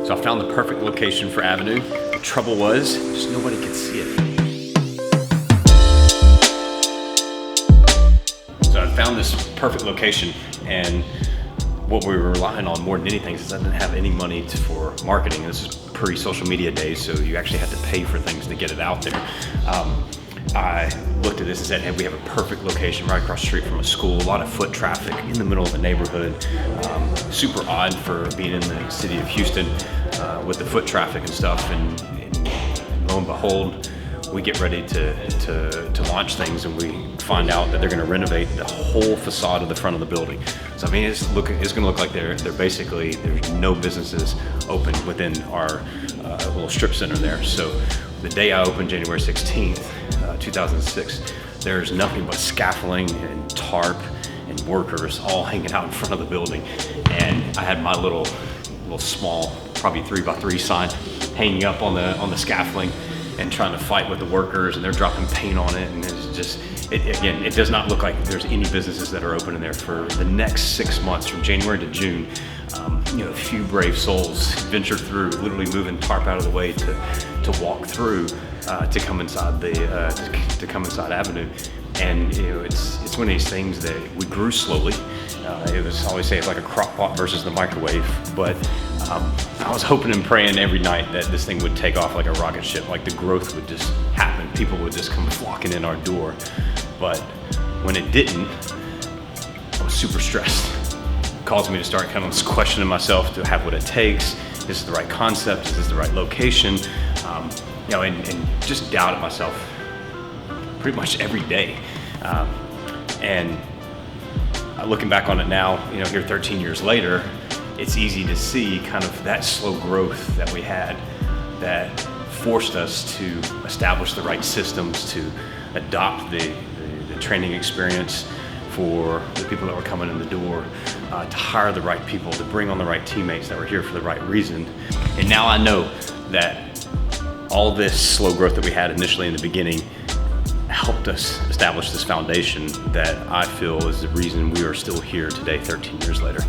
So I found the perfect location for Avenu. The trouble was, just nobody could see it. So I found this perfect location, and what we were relying on more than anything is I didn't have any money for marketing. This is pre-social media days, so you actually had to pay for things to get it out there. I looked at this and said, hey, we have a perfect location right across the street from a school, a lot of foot traffic in the middle of the neighborhood. Super odd for being in the city of Houston with the foot traffic and stuff, and lo and behold, we get ready to launch things, and we find out that they're going to renovate the whole facade of the front of the building. So I mean, it's going to look like they're basically, there's no businesses open within our little strip center there. So the day I opened, January 16th, 2006, there's nothing but scaffolding and tarp and workers all hanging out in front of the building. And I had my little small, probably 3x3 sign hanging up on the scaffolding and trying to fight with the workers, and they're dropping paint on it, and it's just, again, it does not look like there's any businesses that are open in there for the next 6 months, from January to June. A few brave souls ventured through, literally moving tarp out of the way to walk through to come inside to come inside Avenu. And it's one of these things that we grew slowly. It was, I always say, it's like a Crockpot versus the microwave, but I was hoping and praying every night that this thing would take off like a rocket ship, like the growth would just happen. People would just come flocking in our door. But when it didn't, I was super stressed. It caused me to start kind of questioning myself, to have what it takes. Is this the right concept? Is this the right location? And just doubted myself pretty much every day. And looking back on it now, here 13 years later, it's easy to see kind of that slow growth that we had that forced us to establish the right systems, to adopt the training experience for the people that were coming in the door, to hire the right people, to bring on the right teammates that were here for the right reason. And now I know that all this slow growth that we had initially in the beginning helped us establish this foundation that I feel is the reason we are still here today, 13 years later.